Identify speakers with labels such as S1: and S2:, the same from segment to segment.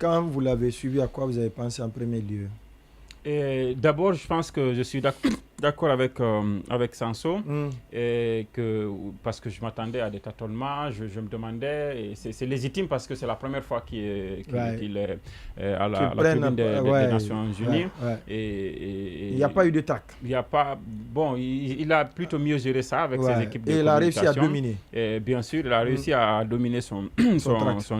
S1: Quand vous l'avez suivi, à quoi vous avez pensé en premier lieu?
S2: D'abord, je pense que je suis d'accord avec Sanso, parce que je m'attendais à des tâtonnements, je me demandais, et c'est légitime parce que c'est la première fois qu'il est à la tribune des Nations Unies.
S1: Il n'y a pas eu de tac.
S2: Il n'y a pas, bon, il a plutôt mieux géré ça avec ses équipes de communication.
S1: Et il a réussi à dominer.
S2: Et bien sûr, il a réussi à dominer son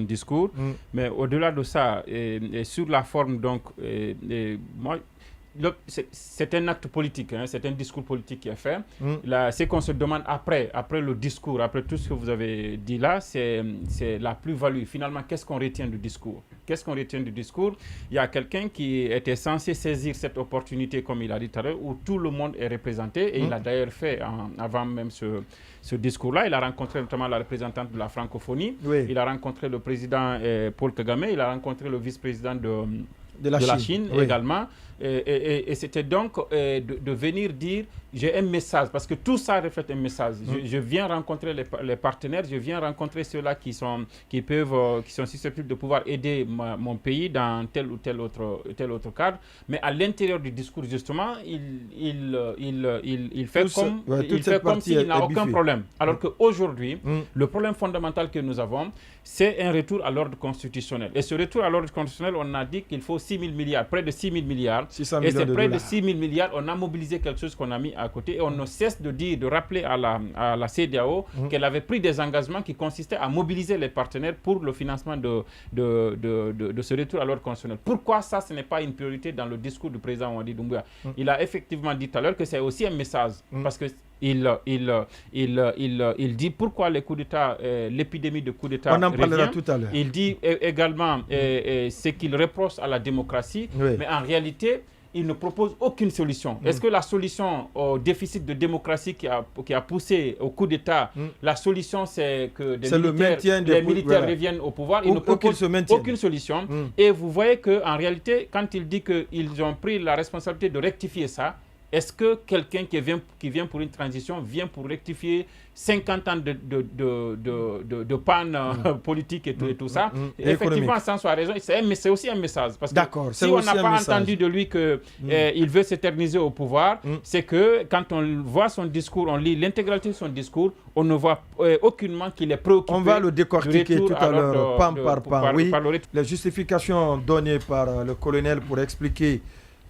S2: discours, mais au-delà de ça, et sur la forme, donc, moi, c'est un acte politique, hein, c'est un discours politique qui est fait. Ce qu'on se demande après le discours, après tout ce que vous avez dit là, c'est la plus-value. Finalement, qu'est-ce qu'on retient du discours? Qu'est-ce qu'on retient du discours? Il y a quelqu'un qui était censé saisir cette opportunité, comme il a dit tout à l'heure, où tout le monde est représenté, et il a d'ailleurs fait, avant même ce discours-là, il a rencontré notamment la représentante de la francophonie, il a rencontré le président Paul Kagame, il a rencontré le vice-président de la Chine également. Et c'était donc de venir dire, j'ai un message, parce que tout ça reflète un message. Je viens rencontrer les partenaires, je viens rencontrer ceux-là qui sont susceptibles de pouvoir aider mon pays dans tel ou tel autre cadre. Mais à l'intérieur du discours, justement, il fait comme s'il n'a aucun problème. Alors qu'aujourd'hui, le problème fondamental que nous avons, c'est un retour à l'ordre constitutionnel. Et ce retour à l'ordre constitutionnel, on a dit qu'il faut 6 000 milliards, près de 6 000 milliards. Et c'est près de 6 000 milliards, on a mobilisé quelque chose qu'on a mis à côté, et on ne cesse de rappeler à la CEDEAO qu'elle avait pris des engagements qui consistaient à mobiliser les partenaires pour le financement de ce retour à l'ordre constitutionnel. Pourquoi ça, ce n'est pas une priorité dans le discours du président Wadi Doumbouya? Il a effectivement dit tout à l'heure que c'est aussi un message, parce que il dit pourquoi les coups d'État, l'épidémie de coups d'État.
S1: On en parlera tout à l'heure.
S2: Il dit également ce qu'il reproche à la démocratie, mais en réalité, il ne propose aucune solution. Est-ce que la solution au déficit de démocratie qui a poussé au coup d'État, la solution c'est que les militaires reviennent au pouvoir? Il ne propose aucune solution. Et vous voyez qu'en réalité, quand il dit qu'ils ont pris la responsabilité de rectifier ça, est-ce que quelqu'un qui vient pour une transition vient pour rectifier 50 ans de panne politique et tout ça? Effectivement, sans soi raison, c'est aussi un message. Parce que si on n'a pas entendu de lui qu'il veut s'éterniser au pouvoir, c'est que quand on voit son discours, on lit l'intégralité de son discours, on ne voit aucunement qu'il est préoccupé.
S1: On va le décortiquer tout à l'heure, pan par pan. Les justifications données par le colonel pour expliquer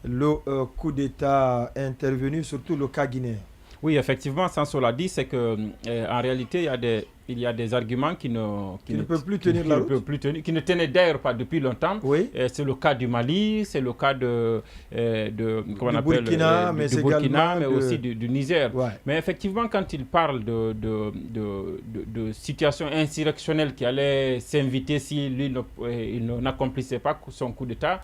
S1: le coup d'État intervenu, surtout le cas guinéen.
S2: Oui, effectivement, Sanso l'a dit, c'est que en réalité, il y a des arguments qui ne
S1: peuvent plus tenir la route,
S2: qui ne tenaient d'ailleurs pas depuis longtemps. C'est le cas du Mali, c'est le cas du Burkina, mais aussi du Niger. Mais effectivement, quand il parle de situation insurrectionnelle qui allait s'inviter si lui il n'accomplissait pas son coup d'État,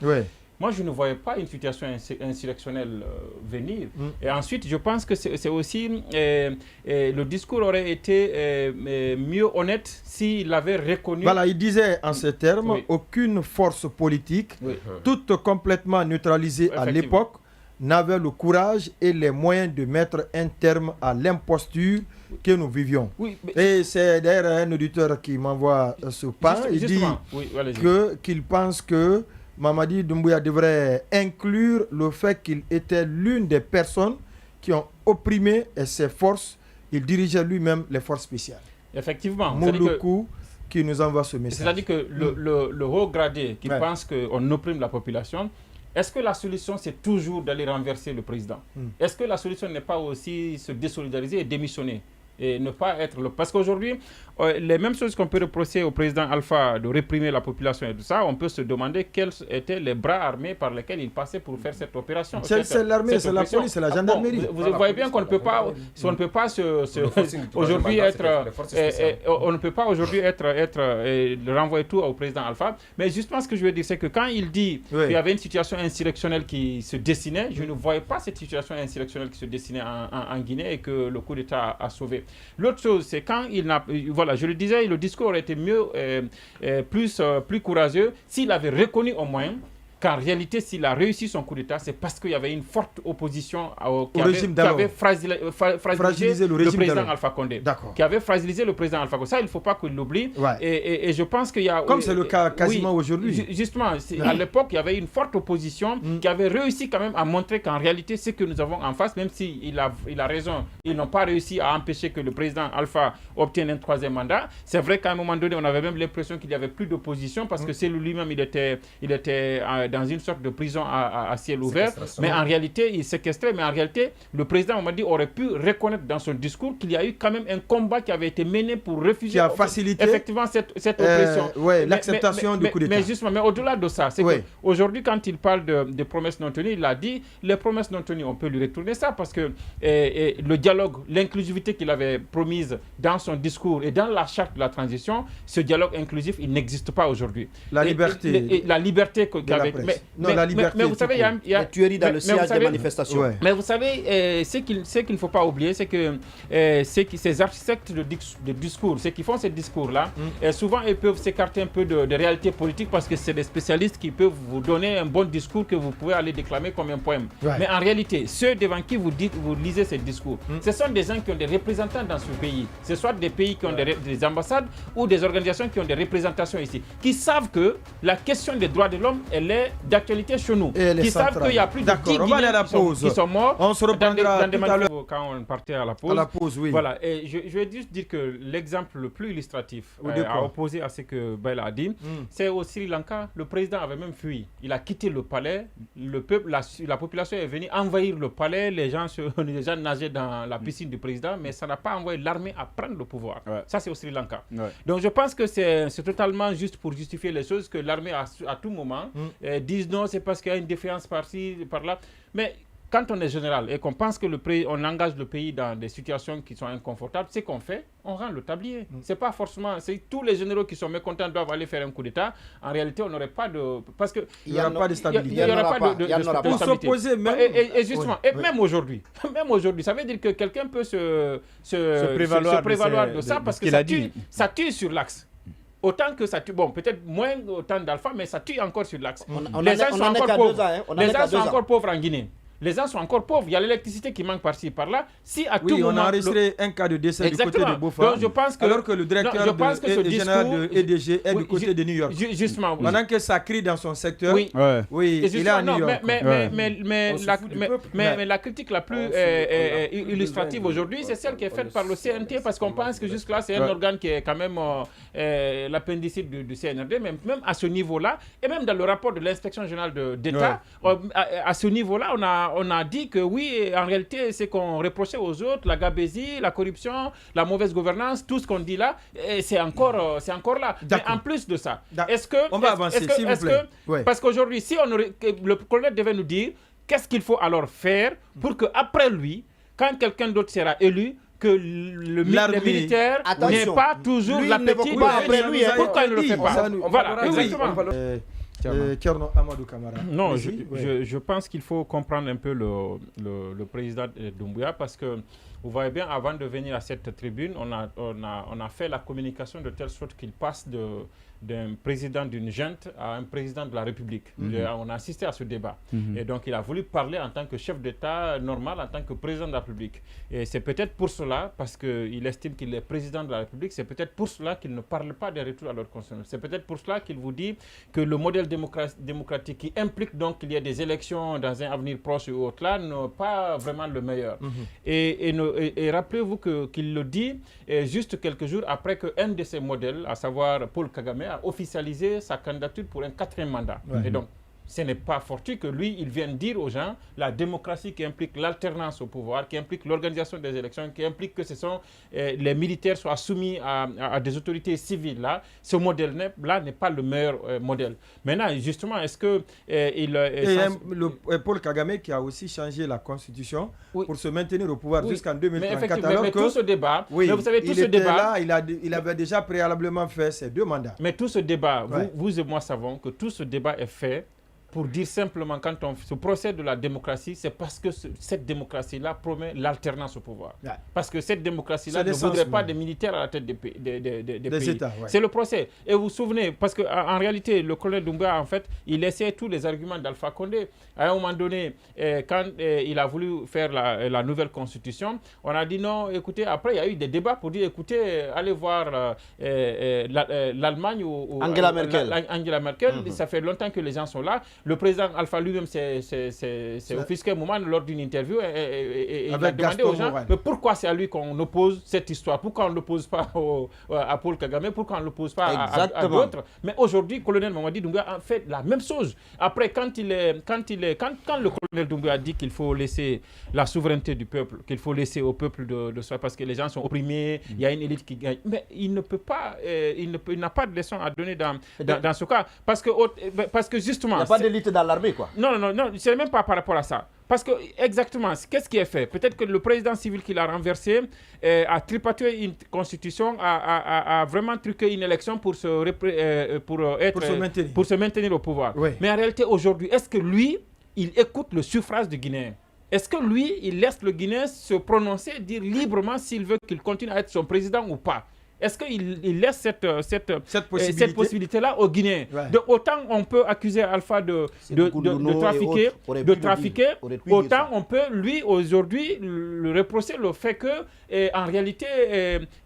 S2: moi, je ne voyais pas une situation insurrectionnelle venir. Et ensuite, je pense que c'est aussi... le discours aurait été mieux honnête s'il avait reconnu...
S1: Voilà, il disait en ces termes, aucune force politique, toute complètement neutralisée à l'époque, n'avait le courage et les moyens de mettre un terme à l'imposture que nous vivions. Et c'est d'ailleurs un auditeur qui m'envoie ce pan. Il dit qu'il pense que Mamadi Doumbouya devrait inclure le fait qu'il était l'une des personnes qui ont opprimé ses forces. Il dirigeait lui-même les forces spéciales.
S2: Effectivement.
S1: Mouloukou qui nous envoie ce message.
S2: C'est-à-dire que le haut gradé qui pense qu'on opprime la population, est-ce que la solution c'est toujours d'aller renverser le président? Est-ce que la solution n'est pas aussi se désolidariser et démissionner? Et ne pas être parce qu'aujourd'hui, les mêmes choses qu'on peut reprocher au président Alpha de réprimer la population et tout ça, on peut se demander quels étaient les bras armés par lesquels il passait pour faire cette opération.
S1: C'est l'armée, c'est la police, c'est la gendarmerie.
S2: Vous voyez bien qu'on ne peut pas, aujourd'hui on ne peut pas aujourd'hui renvoyer tout au président Alpha. Mais justement, ce que je veux dire, c'est que quand il dit qu'il y avait une situation insurrectionnelle qui se dessinait, je ne voyais pas cette situation insurrectionnelle qui se dessinait en Guinée et que le coup d'État a sauvé. L'autre chose, c'est quand il n'a... Voilà, je le disais, le discours aurait été mieux, plus courageux s'il avait reconnu au moins qu'en réalité, s'il a réussi son coup d'État, c'est parce qu'il y avait une forte opposition qui avait fragilisé le président Alpha Condé. Qui avait fragilisé le président Alpha Condé. Ça, il ne faut pas qu'il l'oublie. Et je pense qu'il y a...
S1: Comme c'est le cas quasiment aujourd'hui.
S2: Justement, à l'époque, il y avait une forte opposition qui avait réussi quand même à montrer qu'en réalité, ce que nous avons en face, même s'il a raison, ils n'ont pas réussi à empêcher que le président Alpha obtienne un 3e mandat. C'est vrai qu'à un moment donné, on avait même l'impression qu'il n'y avait plus d'opposition parce que c'est lui-même, il était dans une sorte de prison à ciel ouvert. Mais en réalité, il séquestrait. Mais en réalité, le président, on m'a dit, aurait pu reconnaître dans son discours qu'il y a eu quand même un combat qui avait été mené pour refuser
S1: qui a facilité
S2: effectivement cette oppression.
S1: L'acceptation du coup d'État.
S2: Mais justement, mais au-delà de ça, c'est qu'aujourd'hui, quand il parle de promesses non tenues, il a dit, les promesses non tenues, on peut lui retourner ça parce que le dialogue, l'inclusivité qu'il avait promise dans son discours et dans la charte de la transition, ce dialogue inclusif, il n'existe pas aujourd'hui.
S1: La liberté.
S2: La liberté qu'avec... Mais vous savez, il y a...
S3: La tuerie dans le sillage des manifestations.
S2: Mais vous savez, ce qu'il ne faut pas oublier, c'est que ces architectes de discours, ceux qui font ces discours-là, souvent, ils peuvent s'écarter un peu de réalité politique parce que c'est des spécialistes qui peuvent vous donner un bon discours que vous pouvez aller déclamer comme un poème. Mais en réalité, ceux devant qui vous lisez ces discours, ce sont des gens qui ont des représentants dans ce pays. Ce soit des pays qui ont des ambassades ou des organisations qui ont des représentations ici, qui savent que la question des droits de l'homme, elle est d'actualité chez nous. Qui savent qu'il y a plus de 10 Guinéens qui sont morts.
S1: On se reprendra tout à l'heure.
S2: Quand on partait à la pause.
S1: À la pause, oui.
S2: Voilà. Et je vais juste dire que l'exemple le plus illustratif à opposer à ce que Baila a dit, c'est au Sri Lanka. Le président avait même fui. Il a quitté le palais. Le peuple, la population est venue envahir le palais. Les gens nageaient dans la piscine du président, mais ça n'a pas envoyé l'armée à prendre le pouvoir. Ça, c'est au Sri Lanka. Donc, je pense que c'est totalement juste pour justifier les choses que l'armée, à tout moment, dise non, c'est parce qu'il y a une défiance par-ci, par-là. Mais quand on est général et qu'on pense que on engage le pays dans des situations qui sont inconfortables, c'est qu'on fait, on rend le tablier. C'est pas forcément... tous les généraux qui sont mécontents doivent aller faire un coup d'État. En réalité, on n'aurait pas de... Parce que...
S1: Il n'y aura pas de stabilité.
S2: Il n'y aura pas de stabilité.
S1: Pour s'opposer même...
S2: Et justement, et même aujourd'hui, ça veut dire que quelqu'un peut se prévaloir de ça parce que ça tue sur l'axe. Autant que ça tue, bon, peut-être moins autant d'Alpha, mais ça tue encore sur l'axe. Les gens sont encore pauvres. Les gens sont encore pauvres en Guinée. Les gens sont encore pauvres. Il y a l'électricité qui manque par-ci, par-là. Si à tout moment...
S1: on a enregistré un cas de décès du côté de Bofa.
S2: Donc, je pense que,
S1: alors que le directeur général de EDG est du côté de New York.
S2: Justement.
S1: Pendant que ça crie dans son secteur, il est à New York.
S2: Mais la critique la plus illustrative aujourd'hui, c'est celle qui est faite par le CNT, parce qu'on pense que jusque-là, c'est un organe qui est quand même l'appendicite du CNRD, même à ce niveau-là, et même dans le rapport de l'inspection générale d'État, à ce niveau-là, on a dit que oui, en réalité, c'est qu'on reprochait aux autres, la gabésie, la corruption, la mauvaise gouvernance, tout ce qu'on dit là, c'est encore là. Mais en plus de ça, est-ce que...
S1: On va avancer, s'il vous plaît.
S2: Parce qu'aujourd'hui, si le colonel devait nous dire, qu'est-ce qu'il faut alors faire pour qu'après lui, quand quelqu'un d'autre sera élu, que les militaires n'aient pas toujours l'appétit de... Pourquoi il ne le fait pas? Voilà, exactement. Non, je pense qu'il faut comprendre un peu le président Doumbouya parce que vous voyez bien, avant de venir à cette tribune, on a fait la communication de telle sorte qu'il passe d'un président d'une junte à un président de la République. On a assisté à ce débat. Et donc, il a voulu parler en tant que chef d'État normal, en tant que président de la République. Et c'est peut-être pour cela, parce qu'il estime qu'il est président de la République, c'est peut-être pour cela qu'il ne parle pas des retours à l'ordre constitutionnel. C'est peut-être pour cela qu'il vous dit que le modèle démocratique qui implique donc qu'il y ait des élections dans un avenir proche ou autre là, n'est pas vraiment le meilleur. Et rappelez-vous qu'il le dit juste quelques jours après qu'un de ces modèles, à savoir Paul Kagame, a officialisé sa candidature pour un 4e mandat. Et donc, ce n'est pas fortuit que lui, il vienne dire aux gens la démocratie qui implique l'alternance au pouvoir, qui implique l'organisation des élections, qui implique que les militaires soient soumis à des autorités civiles. Là, ce modèle-là n'est pas le meilleur modèle. Maintenant, justement, est-ce que...
S1: Paul Kagame qui a aussi changé la constitution pour se maintenir au pouvoir jusqu'en 2034.
S2: Mais tout ce débat...
S1: mais vous savez, tout ce débat... il avait déjà préalablement fait ses 2 mandats.
S2: Mais tout ce débat, vous et moi savons que tout ce débat est fait pour dire simplement, quand on se procède de la démocratie, c'est parce que cette démocratie-là promet l'alternance au pouvoir. Ouais. Parce que cette démocratie-là ne voudrait pas des militaires à la tête des pays.
S1: États, ouais.
S2: C'est le procès. Et vous vous souvenez, parce qu'en réalité, le colonel Doumbouya, en fait, il laissait tous les arguments d'Alpha Condé. À un moment donné, quand il a voulu faire la nouvelle constitution, on a dit non, écoutez, après il y a eu des débats pour dire, écoutez, allez voir l'Allemagne ou
S3: Angela Merkel.
S2: Angela Merkel, ça fait longtemps que les gens sont là. Le président Alpha lui-même s'est offusqué un moment lors d'une interview et il a demandé aux gens, mais pourquoi c'est à lui qu'on oppose cette histoire? Pourquoi on ne l'oppose pas à Paul Kagame? Pourquoi on ne l'oppose pas à d'autres? Mais aujourd'hui, le colonel Mamadi Doumbouya a fait la même chose. Après, quand le colonel Doumbouya dit qu'il faut laisser la souveraineté du peuple, qu'il faut laisser au peuple de soi, parce que les gens sont opprimés, il y a une élite qui gagne. Mais il ne peut pas, il n'a pas de leçon à donner dans ce cas. Parce que justement...
S3: Il n'y a pas d'élite dans l'armée, quoi.
S2: Non, ce n'est même pas par rapport à ça. Parce que, exactement, qu'est-ce qui est fait? Peut-être que le président civil qui l'a renversé a tripatouillé une constitution, a vraiment truqué une élection pour se maintenir au pouvoir. Oui. Mais en réalité, aujourd'hui, est-ce que lui, il écoute le suffrage du Guinéen? Est-ce que lui, il laisse le Guinéen se prononcer, dire librement s'il veut qu'il continue à être son président ou pas? Est-ce qu'il laisse cette possibilité-là aux Guinéens? Ouais. Donc, autant on peut accuser Alpha de trafiquer, autant on peut, lui, aujourd'hui, le reprocher le fait que, en réalité...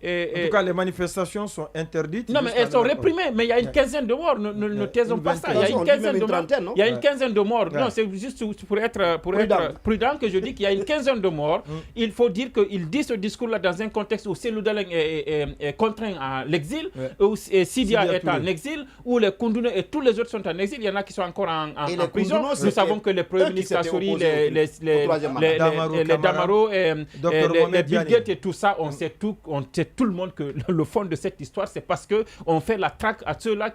S1: en tout cas, les manifestations sont interdites.
S2: Non, mais elles sont réprimées. Mais il y a une quinzaine de morts. Ne taisons pas ça. Il y a une quinzaine de morts. Il y a une quinzaine de morts. Non, c'est juste pour être prudent que je dis qu'il y a une quinzaine de morts. Il faut dire qu'il dit ce discours-là dans un contexte où Cellou Dalein est contraint à l'exil, où Sidia est en exil, où les Koundouné et tous les autres sont en exil. Il y en a qui sont encore en prison. Nous savons que les premiers ministres Kassori, les Damaro, les Bilguet et tout ça, on sait tout le monde que le fond de cette histoire, c'est parce qu'on fait la traque à ceux-là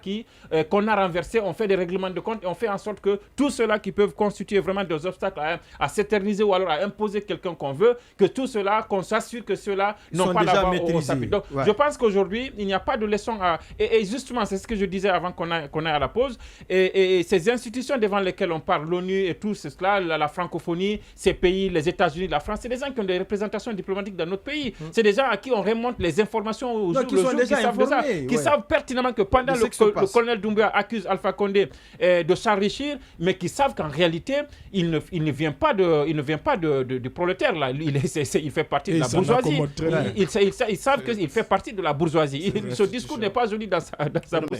S2: qu'on a renversés, on fait des règlements de compte et on fait en sorte que tous ceux-là qui peuvent constituer vraiment des obstacles à s'éterniser ou alors à imposer quelqu'un qu'on veut, que tout cela, qu'on s'assure que ceux-là n'ont pas la voix au chapitre. Donc, je pense qu'aujourd'hui, il n'y a pas de leçon à... Et justement, c'est ce que je disais avant qu'on aille à la pause. Et ces institutions devant lesquelles on parle, l'ONU et tout cela, la francophonie, ces pays, les États-Unis, la France, c'est des gens qui ont des représentations diplomatiques dans notre pays. C'est des gens à qui on remonte les informations au jour le jour, qui savent pertinemment que pendant le colonel Doumbouya accuse Alpha Condé de s'enrichir, mais qui savent qu'en réalité, il ne vient pas du prolétaire, là. Il fait partie de la bourgeoisie. Ils savent qu'il fait partie de la bourgeoisie. Ce discours n'est pas joli dans sa bouche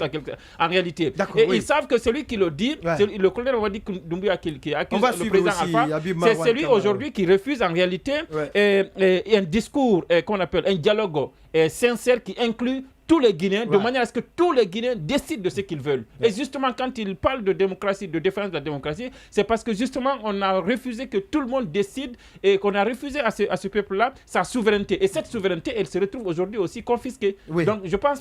S2: en réalité. Et ils savent que celui qui le dit, le colonel Mamadi Doumbouya qui accuse le président Alpha, c'est celui aujourd'hui qui refuse en réalité un discours qu'on appelle un dialogue sincère qui inclut tous les Guinéens, de manière à ce que tous les Guinéens décident de ce qu'ils veulent. Et justement, quand ils parlent de démocratie, de défense de la démocratie, c'est parce que justement, on a refusé que tout le monde décide et qu'on a refusé à ce peuple-là sa souveraineté. Et cette souveraineté, elle se retrouve aujourd'hui aussi confisquée. Donc, je pense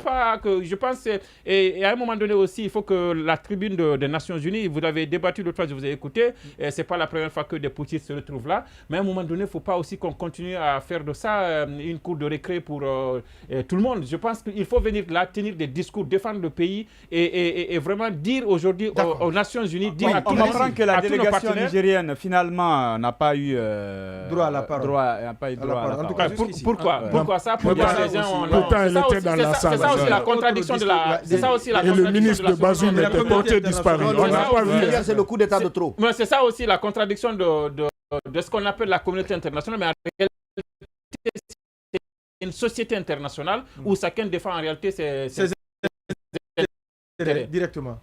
S2: et à un moment donné aussi, il faut que la tribune des Nations Unies, vous avez débattu l'autre fois, je vous ai écouté, c'est pas la première fois que des putschistes se retrouvent là, mais à un moment donné, il ne faut pas aussi qu'on continue à faire de ça une cour de récré pour tout le monde. Je pense qu'il faut venir là, tenir des discours, défendre le pays et vraiment dire aujourd'hui aux Nations Unies, dire à tous
S4: on comprend que la délégation nigérienne finalement n'a pas eu
S1: droit à la parole.
S4: En
S1: tout cas,
S2: pourquoi ça? Pourtant,
S5: elle était dans la salle.
S2: C'est ça aussi la contradiction de la...
S5: Et le ministre de Bazoum était porté disparu. On n'a pas vu.
S3: C'est le coup d'état de trop.
S2: Mais c'est ça aussi la contradiction de ce qu'on appelle la communauté internationale. Mais en réalité, une société internationale où chacun défend en réalité ses intérêts
S1: directement.